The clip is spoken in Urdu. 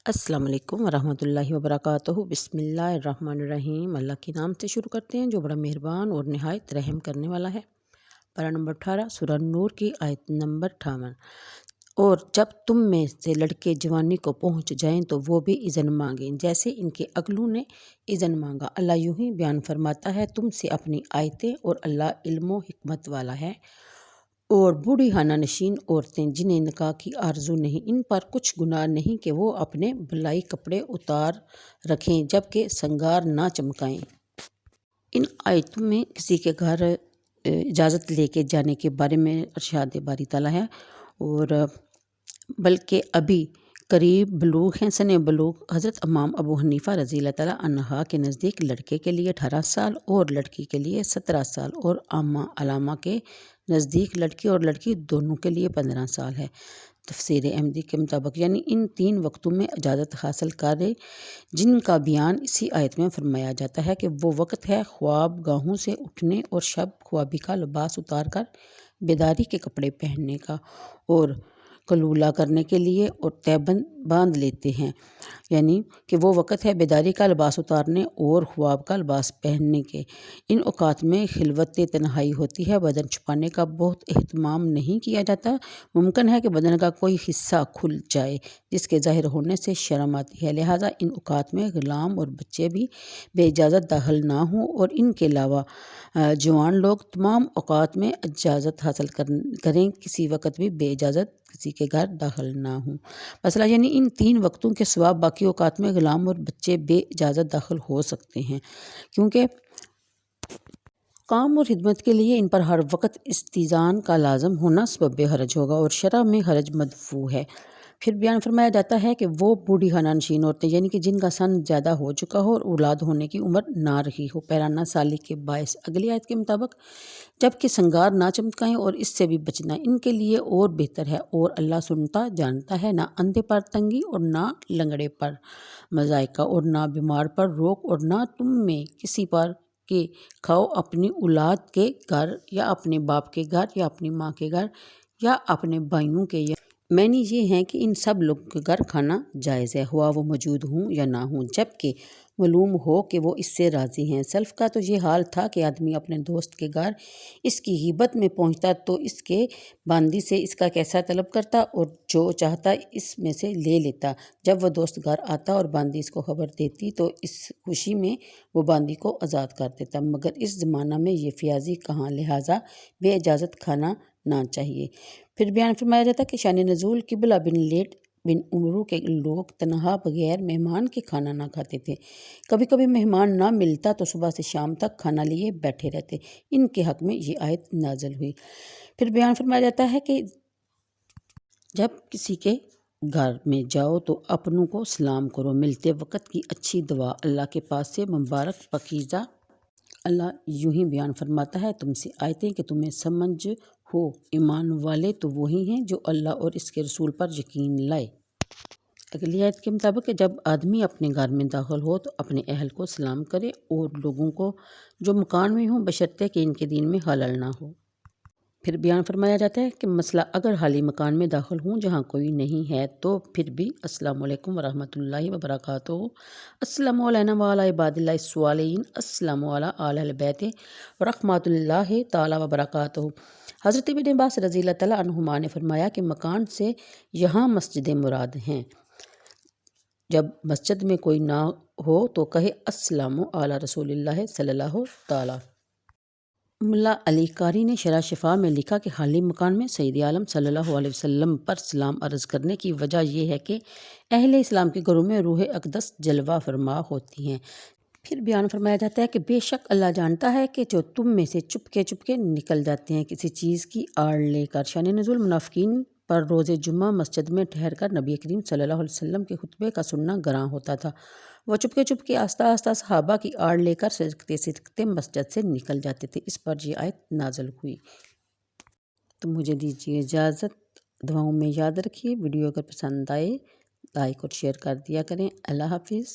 السلام علیکم ورحمۃ اللہ وبرکاتہ۔ بسم اللہ الرحمن الرحیم۔ اللہ کے نام سے شروع کرتے ہیں جو بڑا مہربان اور نہایت رحم کرنے والا ہے۔ پارہ نمبر 18 سورہ نور کی آیت نمبر 58۔ اور جب تم میں سے لڑکے جوانی کو پہنچ جائیں تو وہ بھی اذن مانگیں جیسے ان کے اگلوں نے اذن مانگا۔ اللہ یوں ہی بیان فرماتا ہے تم سے اپنی آیتیں، اور اللہ علم و حکمت والا ہے۔ اور بوڑھی خانہ نشین عورتیں جنہیں نکاح کی آرزو نہیں، ان پر کچھ گناہ نہیں کہ وہ اپنے بلائی کپڑے اتار رکھیں جبکہ سنگار نہ چمکائیں۔ ان آیتوں میں کسی کے گھر اجازت لے کے جانے کے بارے میں ارشاد باری تعالیٰ ہے، اور بلکہ ابھی قریب بلوغ ہیں۔ سن بلوغ حضرت امام ابو حنیفہ رضی اللہ تعالیٰ عنہ کے نزدیک لڑکے کے لیے 18 سال اور لڑکی کے لیے 17 سال، اور عامہ علامہ کے نزدیک لڑکی اور لڑکی دونوں کے لیے 15 سال ہے۔ تفسیر احمدی کے مطابق یعنی ان 3 وقتوں میں اجازت حاصل کرے جن کا بیان اسی آیت میں فرمایا جاتا ہے کہ وہ وقت ہے خواب گاہوں سے اٹھنے اور شب خوابی کا لباس اتار کر بیداری کے کپڑے پہننے کا، اور قلولہ کرنے کے لیے اور تہبند باندھ لیتے ہیں، یعنی کہ وہ وقت ہے بیداری کا لباس اتارنے اور خواب کا لباس پہننے کے۔ ان اوقات میں خلوت تنہائی ہوتی ہے، بدن چھپانے کا بہت اہتمام نہیں کیا جاتا۔ ممکن ہے کہ بدن کا کوئی حصہ کھل جائے جس کے ظاہر ہونے سے شرم آتی ہے، لہٰذا ان اوقات میں غلام اور بچے بھی بے اجازت داخل نہ ہوں، اور ان کے علاوہ جوان لوگ تمام اوقات میں اجازت حاصل کریں، کسی وقت بھی بے اجازت کسی کے گھر داخل نہ ہوں۔ مسئلہ یعنی ان 3 وقتوں کے سوا باقی اوقات میں غلام اور بچے بے اجازت داخل ہو سکتے ہیں، کیونکہ کام اور خدمت کے لیے ان پر ہر وقت استئذان کا لازم ہونا سبب حرج ہوگا، اور شرع میں حرج مدفوع ہے۔ پھر بیان فرمایا جاتا ہے کہ وہ بوڑھی خانہ نشین عورتیں یعنی کہ جن کا سن زیادہ ہو چکا ہو اور اولاد ہونے کی عمر نہ رہی ہو، پیرانہ سالی کے باعث اگلی آیت کے مطابق جبکہ سنگار نہ چمکائیں، اور اس سے بھی بچنا ان کے لیے اور بہتر ہے، اور اللہ سنتا جانتا ہے۔ نہ اندھے پر تنگی اور نہ لنگڑے پر مضائقہ، اور نہ بیمار پر روک، اور نہ تم میں کسی پر کہ کھاؤ اپنی اولاد کے گھر یا اپنے باپ کے گھر یا اپنی ماں کے گھر یا اپنے بھائیوں کے، یا معنی یہ ہیں کہ ان سب لوگوں کے گھر کھانا جائز ہے، ہوا وہ موجود ہوں یا نہ ہوں، جبکہ معلوم ہو کہ وہ اس سے راضی ہیں۔ سلف کا تو یہ حال تھا کہ آدمی اپنے دوست کے گھر اس کی غیبت میں پہنچتا تو اس کے باندی سے اس کا کیسا طلب کرتا، اور جو چاہتا اس میں سے لے لیتا۔ جب وہ دوست گھر آتا اور باندی اس کو خبر دیتی تو اس خوشی میں وہ باندی کو آزاد کر دیتا، مگر اس زمانہ میں یہ فیاضی کہاں، لہٰذا بے اجازت کھانا نہ چاہیے۔ پھر بیان فرمایا جاتا ہے کہ شان نزول قبلہ بن لیٹ بن عمرو کے لوگ تنہا بغیر مہمان کے کھانا نہ کھاتے تھے، کبھی کبھی مہمان نہ ملتا تو صبح سے شام تک کھانا لیے بیٹھے رہتے۔ ان کے حق میں یہ آیت نازل ہوئی۔ پھر بیان فرمایا جاتا ہے کہ جب کسی کے گھر میں جاؤ تو اپنوں کو سلام کرو، ملتے وقت کی اچھی دعا اللہ کے پاس سے مبارک پاکیزہ۔ اللہ یوں ہی بیان فرماتا ہے تم سے آیتیں کہ تمہیں سمجھ ہو، ایمان والے تو وہی ہیں جو اللہ اور اس کے رسول پر یقین لائے۔ اگلی آیت کے مطابق جب آدمی اپنے گھر میں داخل ہو تو اپنے اہل کو سلام کرے اور لوگوں کو جو مکان میں ہوں، بشرطے کہ ان کے دین میں خلل نہ ہو۔ پھر بیان فرمایا جاتا ہے کہ مسئلہ اگر حالی مکان میں داخل ہوں جہاں کوئی نہیں ہے تو پھر بھی السلام علیکم ورحمۃ اللہ وبرکاتہ، السلام علینا وعلی عباد اللہ الصالحین، السلام علی اہل البیت ورحمۃ اللہ تعالیٰ وبرکاتہ۔ حضرت ابن عباس رضی اللہ تعالیٰ عنہما نے فرمایا کہ مکان سے یہاں مسجد مراد ہیں۔ جب مسجد میں کوئی نہ ہو تو کہے السلام علی رسول اللہ صلی اللہ تعالیٰ۔ ملا علی قاری نے شرح شفا میں لکھا کہ حالی مکان میں سید عالم صلی اللہ علیہ وسلم پر سلام عرض کرنے کی وجہ یہ ہے کہ اہل اسلام کے گھروں میں روح اقدس جلوہ فرما ہوتی ہیں۔ پھر بیان فرمایا جاتا ہے کہ بے شک اللہ جانتا ہے کہ جو تم میں سے چپکے نکل جاتے ہیں کسی چیز کی آڑ لے کر۔ شان نزول منافقین پر روز جمعہ مسجد میں ٹھہر کر نبی کریم صلی اللہ علیہ وسلم کے خطبے کا سننا گراں ہوتا تھا۔ وہ چپکے آہستہ آہستہ صحابہ کی آڑ لے کر سرکتے مسجد سے نکل جاتے تھے۔ اس پر یہ آیت نازل ہوئی۔ تو مجھے دیجیے اجازت، دعاؤں میں یاد رکھیے۔ ویڈیو اگر پسند آئے لائک اور شیئر کر دیا کریں۔ اللہ حافظ۔